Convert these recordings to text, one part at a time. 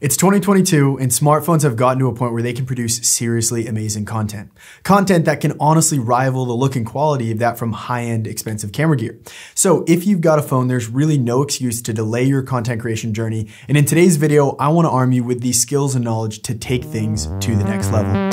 It's 2022 and smartphones have gotten to a point where they can produce seriously amazing content. Content that can honestly rival the look and quality of that from high-end expensive camera gear. So if you've got a phone, there's really no excuse to delay your content creation journey. And in today's video, I want to arm you with the skills and knowledge to take things to the next level.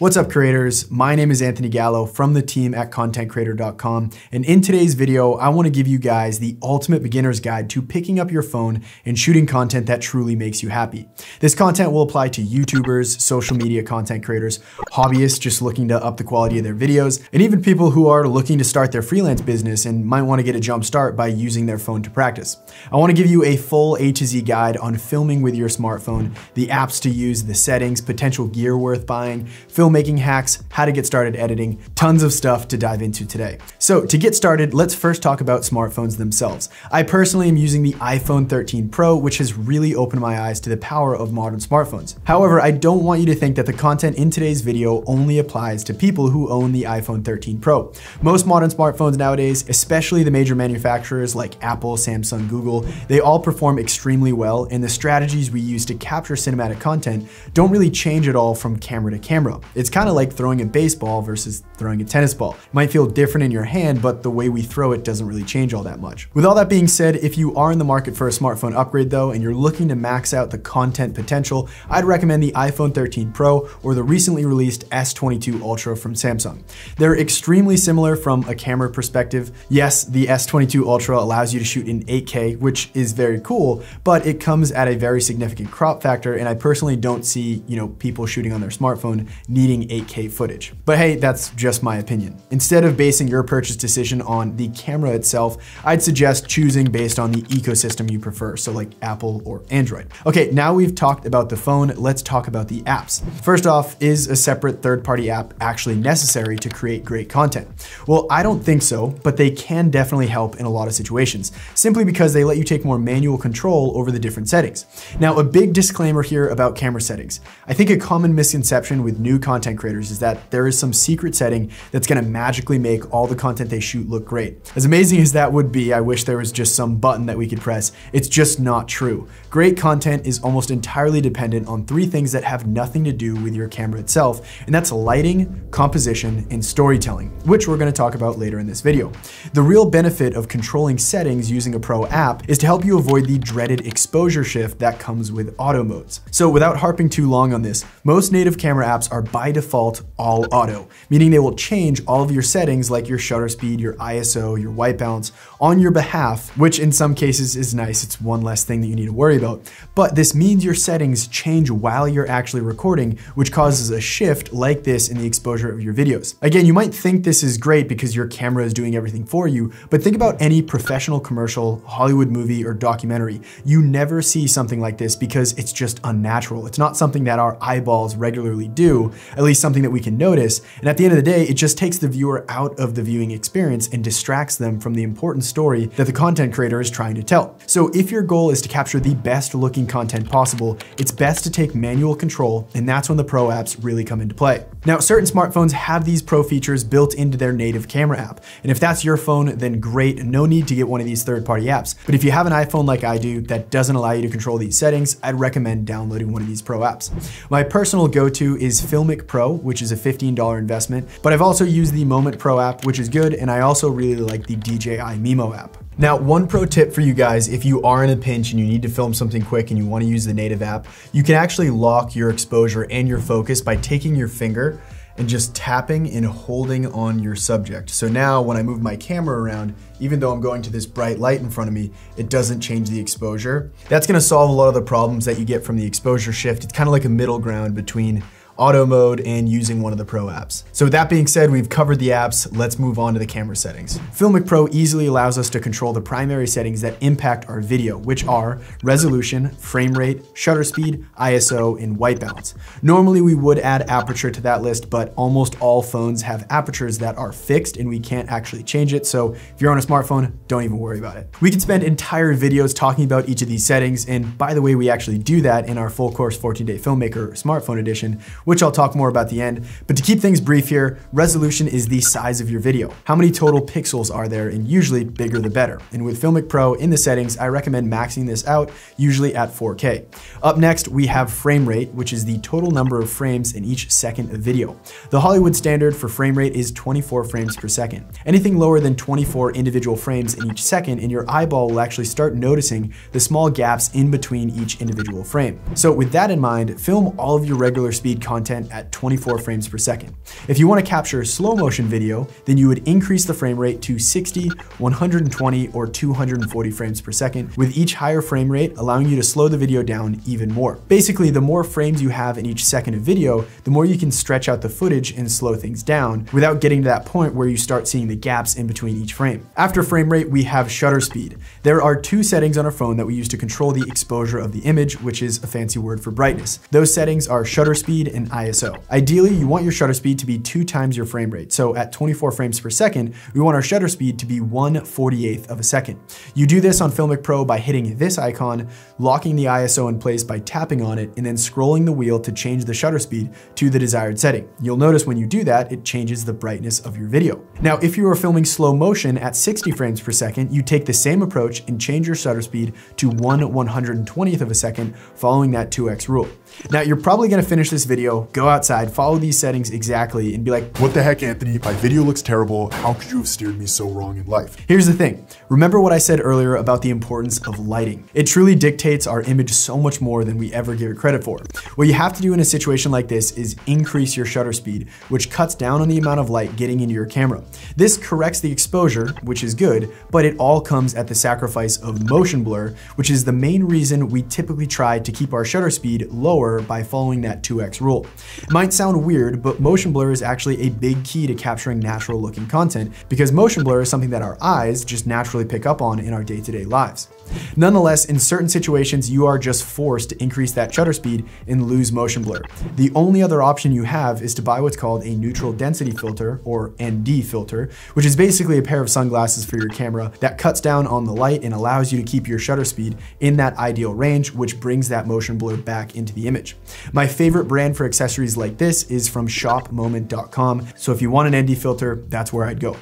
What's up, creators? My name is Anthony Gallo from the team at contentcreator.com. And in today's video, I want to give you guys the ultimate beginner's guide to picking up your phone and shooting content that truly makes you happy. This content will apply to YouTubers, social media content creators, hobbyists just looking to up the quality of their videos, and even people who are looking to start their freelance business and might want to get a jump start by using their phone to practice. I want to give you a full A to Z guide on filming with your smartphone, the apps to use, the settings, potential gear worth buying, filmmaking hacks, how to get started editing, tons of stuff to dive into today. So to get started, let's first talk about smartphones themselves. I personally am using the iPhone 13 Pro, which has really opened my eyes to the power of modern smartphones. However, I don't want you to think that the content in today's video only applies to people who own the iPhone 13 Pro. Most modern smartphones nowadays, especially the major manufacturers like Apple, Samsung, Google, they all perform extremely well, and the strategies we use to capture cinematic content don't really change at all from camera to camera. It's kind of like throwing a baseball versus throwing a tennis ball. It might feel different in your hand, but the way we throw it doesn't really change all that much. With all that being said, if you are in the market for a smartphone upgrade though, and you're looking to max out the content potential, I'd recommend the iPhone 13 Pro or the recently released S22 Ultra from Samsung. They're extremely similar from a camera perspective. Yes, the S22 Ultra allows you to shoot in 8K, which is very cool, but it comes at a very significant crop factor, and I personally don't see, people shooting on their smartphone needing 8K footage. But hey, that's just my opinion. Instead of basing your purchase decision on the camera itself, I'd suggest choosing based on the ecosystem you prefer, so like Apple or Android. Okay, now we've talked about the phone, let's talk about the apps. First off, is a separate third-party app actually necessary to create great content? Well, I don't think so, but they can definitely help in a lot of situations, simply because they let you take more manual control over the different settings. Now, a big disclaimer here about camera settings. I think a common misconception with new content creators is that there is some secret setting that's gonna magically make all the content they shoot look great. As amazing as that would be, I wish there was just some button that we could press. It's just not true. Great content is almost entirely dependent on three things that have nothing to do with your camera itself, and that's lighting, composition, and storytelling, which we're gonna talk about later in this video. The real benefit of controlling settings using a pro app is to help you avoid the dreaded exposure shift that comes with auto modes. So without harping too long on this, most native camera apps are by default all auto, meaning they will change all of your settings like your shutter speed, your ISO, your white balance on your behalf, which in some cases is nice. It's one less thing that you need to worry about. But this means your settings change while you're actually recording, which causes a shift like this in the exposure of your videos. Again, you might think this is great because your camera is doing everything for you, but think about any professional commercial, Hollywood movie, or documentary. You never see something like this because it's just unnatural. It's not something that our eyeballs regularly do, at least something that we can notice. And at the end of the day, it just takes the viewer out of the viewing experience and distracts them from the important story that the content creator is trying to tell. So if your goal is to capture the best looking content possible, it's best to take manual control, and that's when the pro apps really come into play. Now, certain smartphones have these pro features built into their native camera app. And if that's your phone, then great, no need to get one of these third-party apps. But if you have an iPhone like I do that doesn't allow you to control these settings, I'd recommend downloading one of these pro apps. My personal go-to is Filmic Pro, which is a $15 investment, but I've also used the Moment Pro app, which is good, and I also really like the DJI Mimo app. Now, one pro tip for you guys, if you are in a pinch and you need to film something quick and you want to use the native app, you can actually lock your exposure and your focus by taking your finger and just tapping and holding on your subject. So now when I move my camera around, even though I'm going to this bright light in front of me, it doesn't change the exposure. That's gonna solve a lot of the problems that you get from the exposure shift. It's kind of like a middle ground between auto mode and using one of the pro apps. So with that being said, we've covered the apps, let's move on to the camera settings. Filmic Pro easily allows us to control the primary settings that impact our video, which are resolution, frame rate, shutter speed, ISO, and white balance. Normally we would add aperture to that list, but almost all phones have apertures that are fixed and we can't actually change it. So if you're on a smartphone, don't even worry about it. We can spend entire videos talking about each of these settings. And by the way, we actually do that in our full course 14-day filmmaker smartphone edition, which I'll talk more about at the end. But to keep things brief here, resolution is the size of your video. How many total pixels are there, and usually bigger the better. And with Filmic Pro in the settings, I recommend maxing this out, usually at 4K. Up next, we have frame rate, which is the total number of frames in each second of video. The Hollywood standard for frame rate is 24 frames per second. Anything lower than 24 individual frames in each second, and your eyeball will actually start noticing the small gaps in between each individual frame. So with that in mind, film all of your regular speed content at 24 frames per second. If you want to capture slow motion video, then you would increase the frame rate to 60, 120, or 240 frames per second, with each higher frame rate allowing you to slow the video down even more. Basically, the more frames you have in each second of video, the more you can stretch out the footage and slow things down without getting to that point where you start seeing the gaps in between each frame. After frame rate, we have shutter speed. There are two settings on our phone that we use to control the exposure of the image, which is a fancy word for brightness. Those settings are shutter speed and ISO. Ideally, you want your shutter speed to be 2 times your frame rate. So at 24 frames per second, we want our shutter speed to be 1/48th of a second. You do this on Filmic Pro by hitting this icon, locking the ISO in place by tapping on it, and then scrolling the wheel to change the shutter speed to the desired setting. You'll notice when you do that, it changes the brightness of your video. Now, if you are filming slow motion at 60 frames per second, you take the same approach and change your shutter speed to 1/120th of a second, following that 2x rule. Now, you're probably gonna finish this video, go outside, follow these settings exactly, and be like, what the heck, Anthony? My video looks terrible. How could you have steered me so wrong in life? Here's the thing. Remember what I said earlier about the importance of lighting. It truly dictates our image so much more than we ever give it credit for. What you have to do in a situation like this is increase your shutter speed, which cuts down on the amount of light getting into your camera. This corrects the exposure, which is good, but it all comes at the sacrifice of motion blur, which is the main reason we typically try to keep our shutter speed lower by following that 2x rule. It might sound weird, but motion blur is actually a big key to capturing natural looking content, because motion blur is something that our eyes just naturally pick up on in our day-to-day lives. Nonetheless, in certain situations, you are just forced to increase that shutter speed and lose motion blur. The only other option you have is to buy what's called a neutral density filter, or ND filter, which is basically a pair of sunglasses for your camera that cuts down on the light and allows you to keep your shutter speed in that ideal range, which brings that motion blur back into the image. My favorite brand for accessories like this is from shopmoment.com. So if you want an ND filter, that's where I'd go.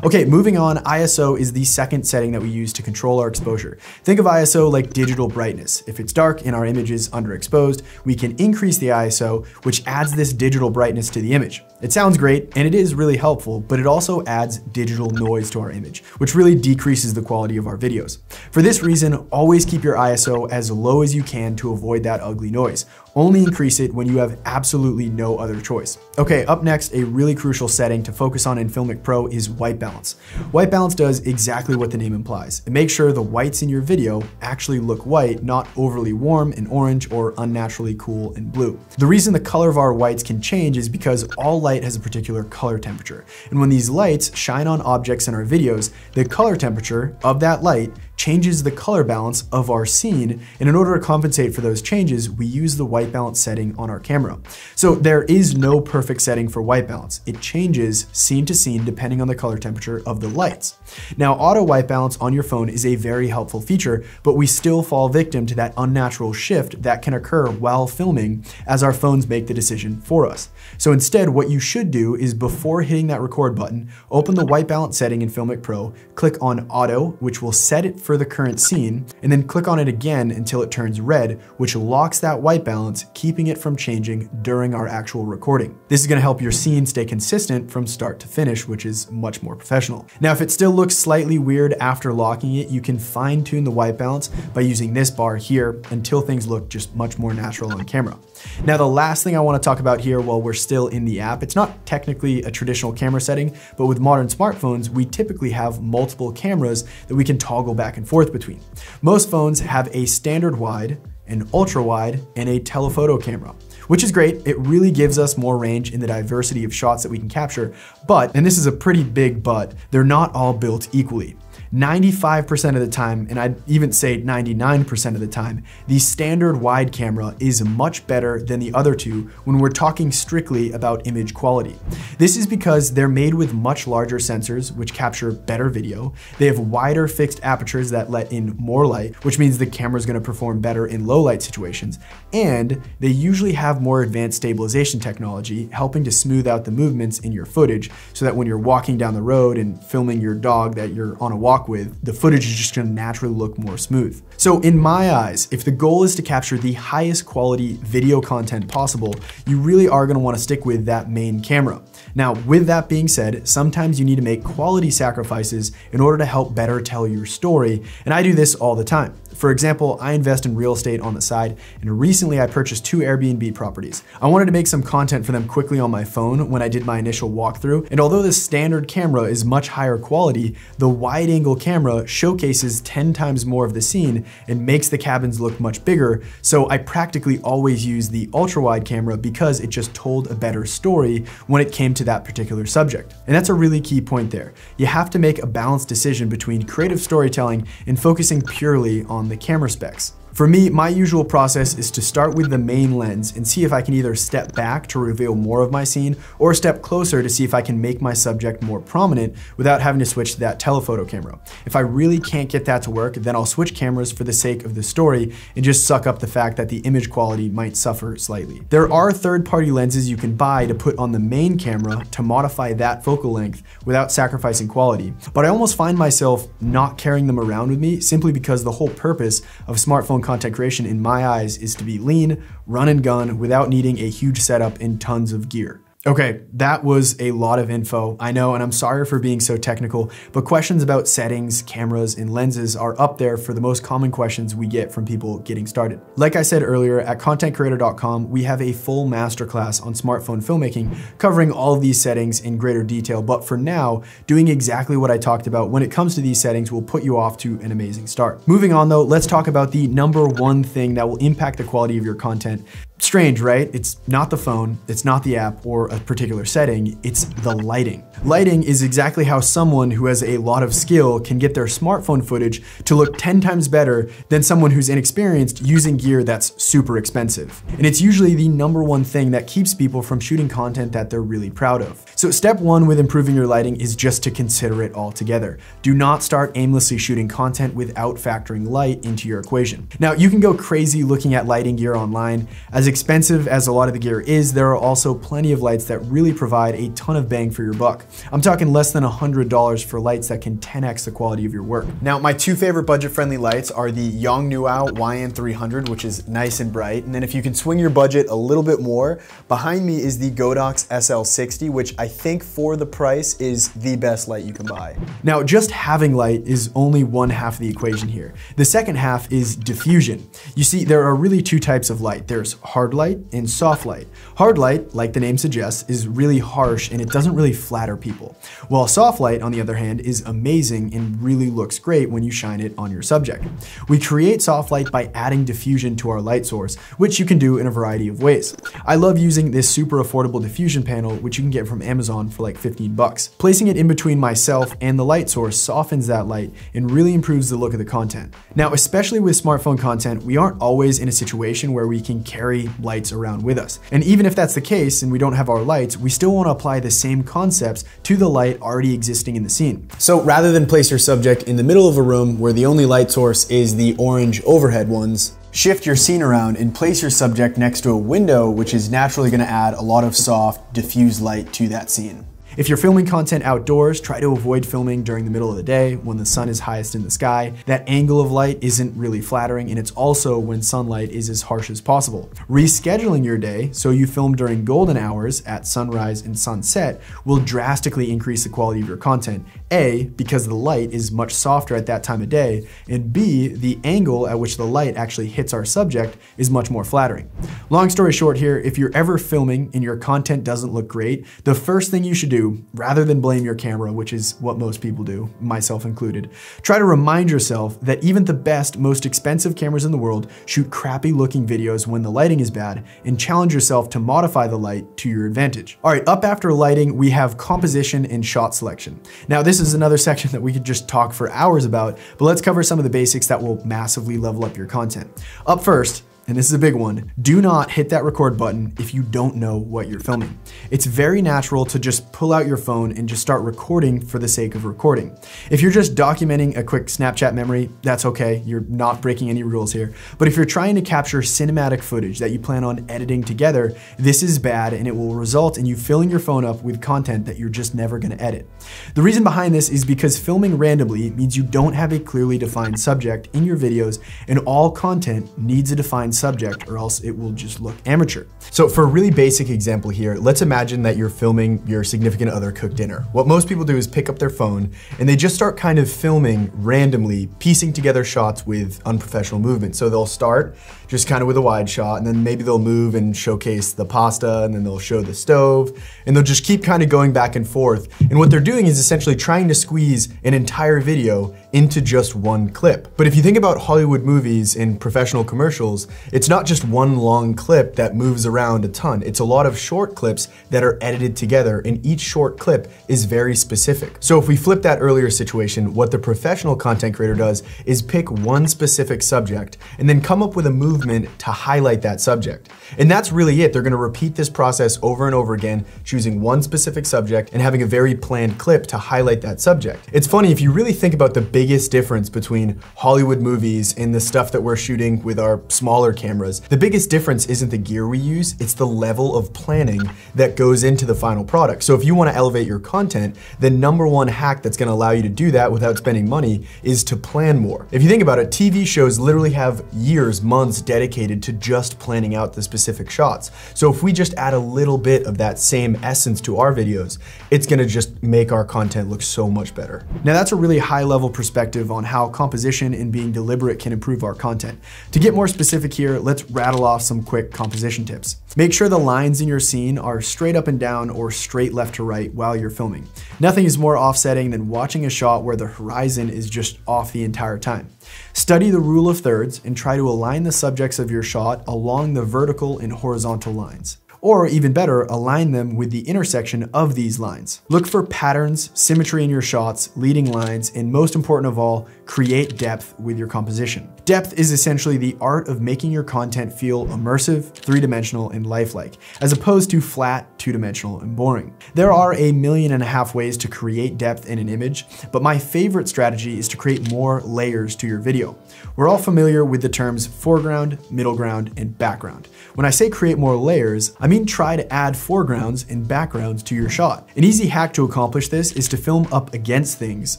Okay, moving on, ISO is the second setting that we use to control our exposure. Think of ISO like digital brightness. If it's dark and our image is underexposed, we can increase the ISO, which adds this digital brightness to the image. It sounds great, and it is really helpful, but it also adds digital noise to our image, which really decreases the quality of our videos. For this reason, always keep your ISO as low as you can to avoid that ugly noise. Only increase it when you have absolutely no other choice. Okay, up next, a really crucial setting to focus on in Filmic Pro is white balance. White balance does exactly what the name implies. It makes sure the whites in your video actually look white, not overly warm and orange or unnaturally cool and blue. The reason the color of our whites can change is because all light has a particular color temperature. And when these lights shine on objects in our videos, the color temperature of that light changes the color balance of our scene, and in order to compensate for those changes, we use the white balance setting on our camera. So there is no perfect setting for white balance. It changes scene to scene depending on the color temperature of the lights. Now, auto white balance on your phone is a very helpful feature, but we still fall victim to that unnatural shift that can occur while filming as our phones make the decision for us. So instead, what you should do is, before hitting that record button, open the white balance setting in Filmic Pro, click on auto, which will set it for the current scene, and then click on it again until it turns red, which locks that white balance, keeping it from changing during our actual recording. This is going to help your scene stay consistent from start to finish, which is much more professional. Now, if it still looks slightly weird after locking it, you can fine tune the white balance by using this bar here until things look just much more natural on camera. Now, the last thing I want to talk about here while we're still in the app, it's not technically a traditional camera setting, but with modern smartphones, we typically have multiple cameras that we can toggle back and forth between. Most phones have a standard wide, an ultra wide, and a telephoto camera, which is great. It really gives us more range in the diversity of shots that we can capture, but, and this is a pretty big but, they're not all built equally. 95% of the time, and I'd even say 99% of the time, the standard wide camera is much better than the other two when we're talking strictly about image quality. This is because they're made with much larger sensors, which capture better video. They have wider fixed apertures that let in more light, which means the camera's gonna perform better in low light situations. And they usually have more advanced stabilization technology, helping to smooth out the movements in your footage so that when you're walking down the road and filming your dog that you're on a walk with, the footage is just gonna naturally look more smooth. So in my eyes, if the goal is to capture the highest quality video content possible, you really are gonna wanna stick with that main camera. Now, with that being said, sometimes you need to make quality sacrifices in order to help better tell your story, and I do this all the time. For example, I invest in real estate on the side, and recently I purchased 2 Airbnb properties. I wanted to make some content for them quickly on my phone when I did my initial walkthrough, and although the standard camera is much higher quality, the wide angle camera showcases 10 times more of the scene and makes the cabins look much bigger, so I practically always use the ultra wide camera because it just told a better story when it came to that particular subject. And that's a really key point there. You have to make a balanced decision between creative storytelling and focusing purely on the camera specs. For me, my usual process is to start with the main lens and see if I can either step back to reveal more of my scene or step closer to see if I can make my subject more prominent without having to switch to that telephoto camera. If I really can't get that to work, then I'll switch cameras for the sake of the story and just suck up the fact that the image quality might suffer slightly. There are third-party lenses you can buy to put on the main camera to modify that focal length without sacrificing quality, but I almost find myself not carrying them around with me simply because the whole purpose of smartphone content creation in my eyes is to be lean, run and gun without needing a huge setup and tons of gear. Okay, that was a lot of info, I know, and I'm sorry for being so technical, but questions about settings, cameras, and lenses are up there for the most common questions we get from people getting started. Like I said earlier, at contentcreator.com, we have a full masterclass on smartphone filmmaking covering all of these settings in greater detail, but for now, doing exactly what I talked about when it comes to these settings will put you off to an amazing start. Moving on though, let's talk about the #1 thing that will impact the quality of your content. Strange, right? It's not the phone, it's not the app or a particular setting, it's the lighting. Lighting is exactly how someone who has a lot of skill can get their smartphone footage to look 10 times better than someone who's inexperienced using gear that's super expensive. And it's usually the #1 thing that keeps people from shooting content that they're really proud of. So step 1 with improving your lighting is just to consider it all together. Do not start aimlessly shooting content without factoring light into your equation. Now, you can go crazy looking at lighting gear online. As expensive as a lot of the gear is, there are also plenty of lights that really provide a ton of bang for your buck. I'm talking less than $100 for lights that can 10x the quality of your work. Now, my 2 favorite budget-friendly lights are the Yongnuo YN300, which is nice and bright, and then if you can swing your budget a little bit more, behind me is the Godox SL60, which I think for the price is the best light you can buy. Now, just having light is only one half of the equation here. The second half is diffusion. You see, there are really 2 types of light. There's hard light and soft light. Hard light, like the name suggests, is really harsh and it doesn't really flatter people. While soft light, on the other hand, is amazing and really looks great when you shine it on your subject. We create soft light by adding diffusion to our light source, which you can do in a variety of ways. I love using this super affordable diffusion panel, which you can get from Amazon for like 15 bucks. Placing it in between myself and the light source softens that light and really improves the look of the content. Now, especially with smartphone content, we aren't always in a situation where we can carry lights around with us. And even if that's the case and we don't have our lights, we still want to apply the same concepts to the light already existing in the scene. So rather than place your subject in the middle of a room where the only light source is the orange overhead ones, shift your scene around and place your subject next to a window, which is naturally going to add a lot of soft, diffused light to that scene. If you're filming content outdoors, try to avoid filming during the middle of the day when the sun is highest in the sky. That angle of light isn't really flattering, and it's also when sunlight is as harsh as possible. Rescheduling your day so you film during golden hours at sunrise and sunset will drastically increase the quality of your content. A, because the light is much softer at that time of day, and B, the angle at which the light actually hits our subject is much more flattering. Long story short here, if you're ever filming and your content doesn't look great, the first thing you should do do, rather than blame your camera, which is what most people do, myself included, try to remind yourself that even the best, most expensive cameras in the world shoot crappy looking videos when the lighting is bad, and challenge yourself to modify the light to your advantage. All right, up after lighting, we have composition and shot selection. Now, this is another section that we could just talk for hours about, but let's cover some of the basics that will massively level up your content. Up first, and this is a big one, do not hit that record button if you don't know what you're filming. It's very natural to just pull out your phone and just start recording for the sake of recording. If you're just documenting a quick Snapchat memory, that's okay, you're not breaking any rules here. But if you're trying to capture cinematic footage that you plan on editing together, this is bad and it will result in you filling your phone up with content that you're just never gonna edit. The reason behind this is because filming randomly means you don't have a clearly defined subject in your videos, and all content needs a defined subject or else it will just look amateur. So for a really basic example here, let's imagine that you're filming your significant other cook dinner. What most people do is pick up their phone and they just start kind of filming randomly, piecing together shots with unprofessional movement. So they'll start just kind of with a wide shot, and then maybe they'll move and showcase the pasta, and then they'll show the stove, and they'll just keep kind of going back and forth. And what they're doing is essentially trying to squeeze an entire video into just one clip. But if you think about Hollywood movies and professional commercials, it's not just one long clip that moves around a ton. It's a lot of short clips that are edited together, and each short clip is very specific. So if we flip that earlier situation, what the professional content creator does is pick one specific subject and then come up with a movement to highlight that subject. And that's really it. They're gonna repeat this process over and over again, choosing one specific subject and having a very planned clip to highlight that subject. It's funny, if you really think about the biggest difference between Hollywood movies and the stuff that we're shooting with our smaller cameras, the biggest difference isn't the gear we use, it's the level of planning that goes into the final product. So if you wanna elevate your content, the number one hack that's gonna allow you to do that without spending money is to plan more. If you think about it, TV shows literally have years, months dedicated to just planning out the specific shots. So if we just add a little bit of that same essence to our videos, it's gonna just make our content look so much better. Now that's a really high level perspective on how composition and being deliberate can improve our content. To get more specific here, let's rattle off some quick composition tips. Make sure the lines in your scene are straight up and down or straight left to right while you're filming. Nothing is more offsetting than watching a shot where the horizon is just off the entire time. Study the rule of thirds and try to align the subjects of your shot along the vertical and horizontal lines. Or even better, align them with the intersection of these lines. Look for patterns, symmetry in your shots, leading lines, and most important of all, create depth with your composition. Depth is essentially the art of making your content feel immersive, three-dimensional, and lifelike, as opposed to flat, two-dimensional, and boring. There are 1.5 million ways to create depth in an image, but my favorite strategy is to create more layers to your video. We're all familiar with the terms foreground, middle ground, and background. When I say create more layers, I mean try to add foregrounds and backgrounds to your shot. An easy hack to accomplish this is to film up against things,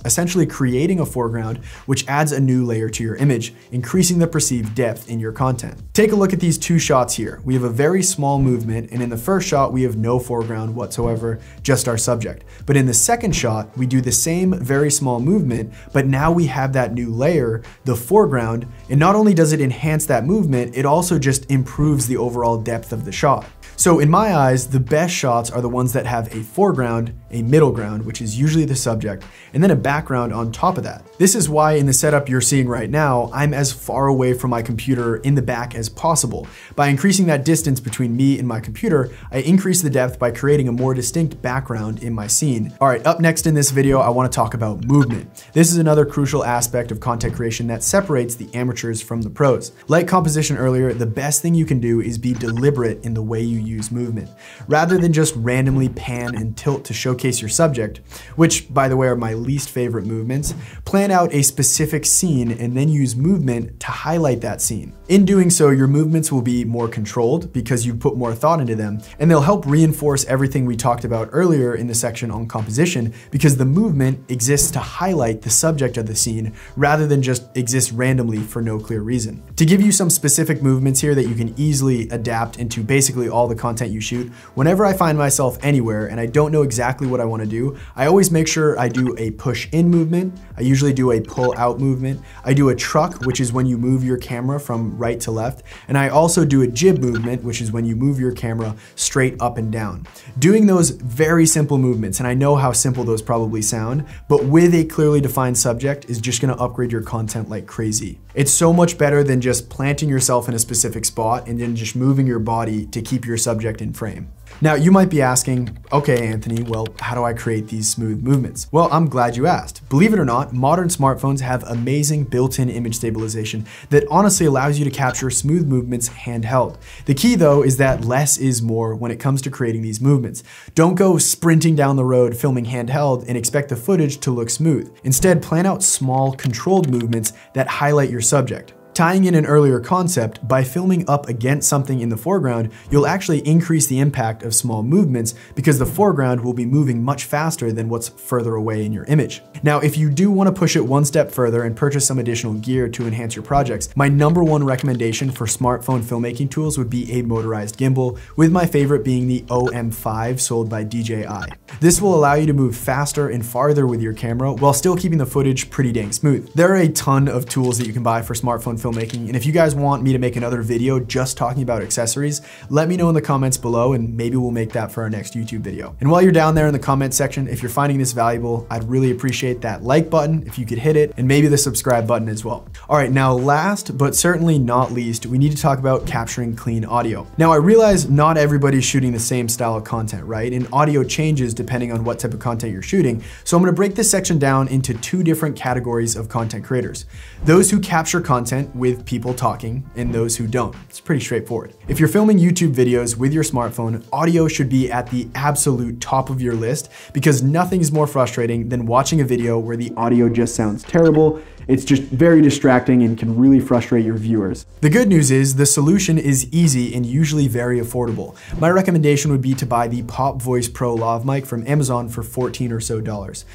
essentially creating a foreground which adds a new layer to your image, increasing the perceived depth in your content. Take a look at these two shots here. We have a very small movement, and in the first shot we have no foreground whatsoever, just our subject. But in the second shot, we do the same very small movement, but now we have that new layer, the foreground, and not only does it enhance that movement, it also just improves the overall depth of the shot. So in my eyes, the best shots are the ones that have a foreground, a middle ground, which is usually the subject, and then a background on top of that. This is why in the setup you're seeing right now, I'm as far away from my computer in the back as possible. By increasing that distance between me and my computer, I increase the depth by creating a more distinct background in my scene. All right, up next in this video, I wanna talk about movement. This is another crucial aspect of content creation that separates the amateurs from the pros. Like composition earlier, the best thing you can do is be deliberate in the way you use movement. Rather than just randomly pan and tilt to showcase your subject, which by the way are my least favorite movements, plan out a specific scene and then use movement to highlight that scene. In doing so, your movements will be more controlled because you've put more thought into them, and they'll help reinforce everything we talked about earlier in the section on composition, because the movement exists to highlight the subject of the scene rather than just exist randomly for no clear reason. To give you some specific movements here that you can easily adapt into basically all the content you shoot, whenever I find myself anywhere and I don't know exactly what I want to do, I always make sure I do a push in movement. I usually do a pull out movement. I do a truck, which is when you move your camera from right to left. And I also do a jib movement, which is when you move your camera straight up and down. Doing those very simple movements, and I know how simple those probably sound, but with a clearly defined subject is just gonna upgrade your content like crazy. It's so much better than just planting yourself in a specific spot and then just moving your body to keep your subject in frame. Now, you might be asking, okay, Anthony, well, how do I create these smooth movements? Well, I'm glad you asked. Believe it or not, modern smartphones have amazing built-in image stabilization that honestly allows you to capture smooth movements handheld. The key though is that less is more when it comes to creating these movements. Don't go sprinting down the road filming handheld and expect the footage to look smooth. Instead, plan out small, controlled movements that highlight your subject. Tying in an earlier concept, by filming up against something in the foreground, you'll actually increase the impact of small movements because the foreground will be moving much faster than what's further away in your image. Now, if you do want to push it one step further and purchase some additional gear to enhance your projects, my #1 recommendation for smartphone filmmaking tools would be a motorized gimbal, with my favorite being the OM5 sold by DJI. This will allow you to move faster and farther with your camera while still keeping the footage pretty dang smooth. There are a ton of tools that you can buy for smartphone filmmaking, and if you guys want me to make another video just talking about accessories, let me know in the comments below and maybe we'll make that for our next YouTube video. And while you're down there in the comment section, if you're finding this valuable, I'd really appreciate that like button if you could hit it, and maybe the subscribe button as well. All right, now last but certainly not least, we need to talk about capturing clean audio. Now, I realize not everybody's shooting the same style of content, right? And audio changes depending on what type of content you're shooting. So I'm gonna break this section down into 2 different categories of content creators. Those who capture content with people talking and those who don't. It's pretty straightforward. If you're filming YouTube videos with your smartphone, audio should be at the absolute top of your list because nothing is more frustrating than watching a video where the audio just sounds terrible. It's just very distracting and can really frustrate your viewers. The good news is the solution is easy and usually very affordable. My recommendation would be to buy the Pop Voice Pro lav mic from Amazon for $14 or so.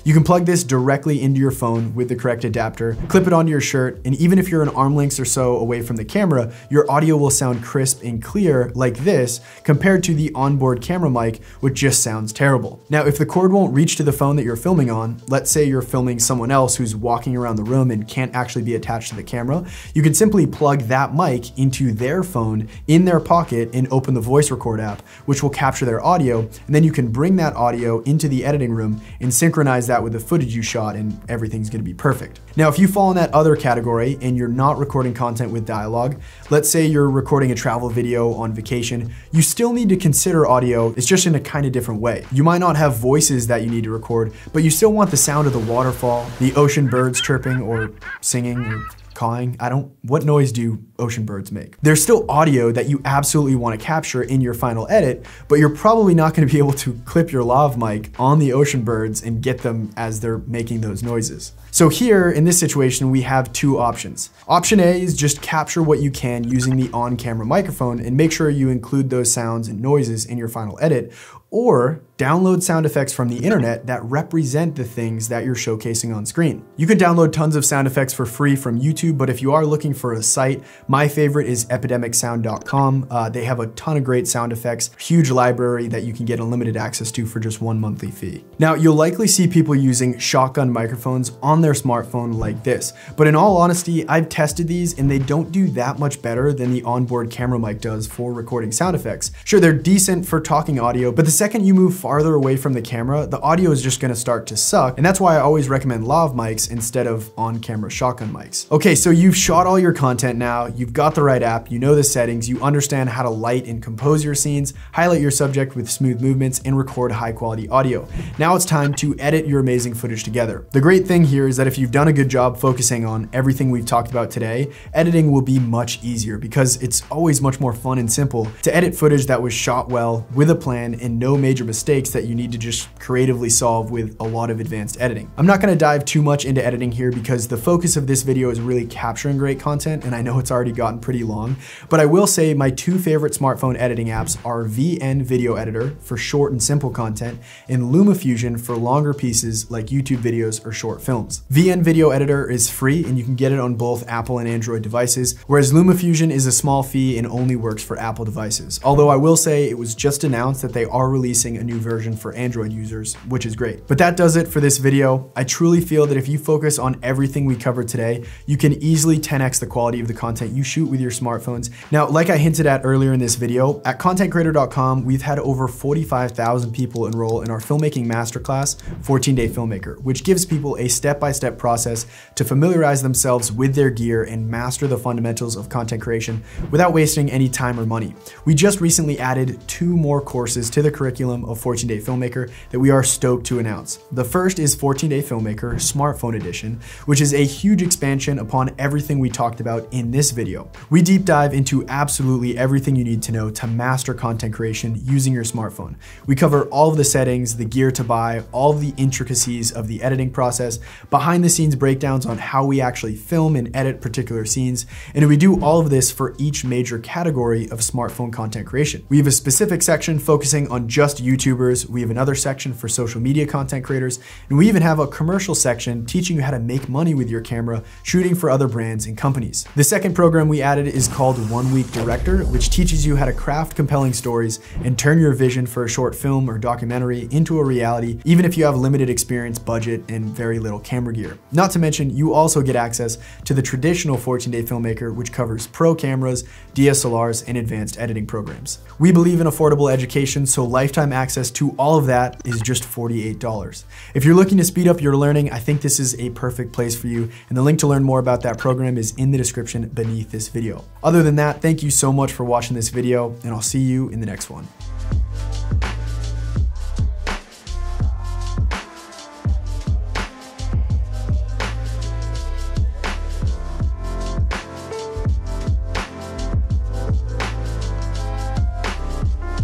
You can plug this directly into your phone with the correct adapter, clip it onto your shirt, and even if you're an arm length or so away from the camera, your audio will sound crisp and clear like this compared to the onboard camera mic, which just sounds terrible. Now, if the cord won't reach to the phone that you're filming on, let's say you're filming someone else who's walking around the room and can't actually be attached to the camera, you can simply plug that mic into their phone in their pocket and open the voice record app, which will capture their audio, and then you can bring that audio into the editing room and synchronize that with the footage you shot, and everything's gonna be perfect. Now, if you fall in that other category and you're not recording content with dialogue, let's say you're recording a travel video on vacation, you still need to consider audio. It's just in a kind of different way. You might not have voices that you need to record, but you still want the sound of the waterfall, the ocean birds chirping or singing or cawing. What noise do ocean birds make? There's still audio that you absolutely want to capture in your final edit, but you're probably not going to be able to clip your lav mic on the ocean birds and get them as they're making those noises. So here, in this situation, we have 2 options. Option A is just capture what you can using the on-camera microphone and make sure you include those sounds and noises in your final edit, or download sound effects from the internet that represent the things that you're showcasing on screen. You can download tons of sound effects for free from YouTube, but if you are looking for a site, my favorite is epidemicsound.com. They have a ton of great sound effects, huge library that you can get unlimited access to for just 1 monthly fee. Now, you'll likely see people using shotgun microphones on their smartphone like this, but in all honesty, I've tested these and they don't do that much better than the onboard camera mic does for recording sound effects. Sure, they're decent for talking audio, but the second you move farther away from the camera, the audio is just gonna start to suck, and that's why I always recommend lav mics instead of on-camera shotgun mics. Okay, so you've shot all your content now, you've got the right app, you know the settings, you understand how to light and compose your scenes, highlight your subject with smooth movements, and record high-quality audio. Now it's time to edit your amazing footage together. The great thing here is that if you've done a good job focusing on everything we've talked about today, editing will be much easier because it's always much more fun and simple to edit footage that was shot well with a plan and no major mistakes headaches that you need to just creatively solve with a lot of advanced editing. I'm not gonna dive too much into editing here because the focus of this video is really capturing great content, and I know it's already gotten pretty long, but I will say my two favorite smartphone editing apps are VN Video Editor for short and simple content, and LumaFusion for longer pieces like YouTube videos or short films. VN Video Editor is free and you can get it on both Apple and Android devices, whereas LumaFusion is a small fee and only works for Apple devices. Although I will say it was just announced that they are releasing a new version for Android users, which is great. But that does it for this video. I truly feel that if you focus on everything we covered today, you can easily 10x the quality of the content you shoot with your smartphones. Now, like I hinted at earlier in this video, at contentcreator.com, we've had over 45,000 people enroll in our filmmaking masterclass, 14-Day Filmmaker, which gives people a step-by-step process to familiarize themselves with their gear and master the fundamentals of content creation without wasting any time or money. We just recently added 2 more courses to the curriculum of 14-Day Filmmaker that we are stoked to announce. The first is 14-Day Filmmaker Smartphone Edition, which is a huge expansion upon everything we talked about in this video. We deep dive into absolutely everything you need to know to master content creation using your smartphone. We cover all of the settings, the gear to buy, all of the intricacies of the editing process, behind the scenes breakdowns on how we actually film and edit particular scenes, and we do all of this for each major category of smartphone content creation. We have a specific section focusing on just YouTubers, we have another section for social media content creators, and we even have a commercial section teaching you how to make money with your camera, shooting for other brands and companies. The second program we added is called 1 Week Director, which teaches you how to craft compelling stories and turn your vision for a short film or documentary into a reality, even if you have limited experience, budget, and very little camera gear. Not to mention, you also get access to the traditional 14-Day Filmmaker, which covers pro cameras, DSLRs, and advanced editing programs. We believe in affordable education, so lifetime access to all of that is just $48. If you're looking to speed up your learning, I think this is a perfect place for you, and the link to learn more about that program is in the description beneath this video. Other than that, thank you so much for watching this video, and I'll see you in the next one.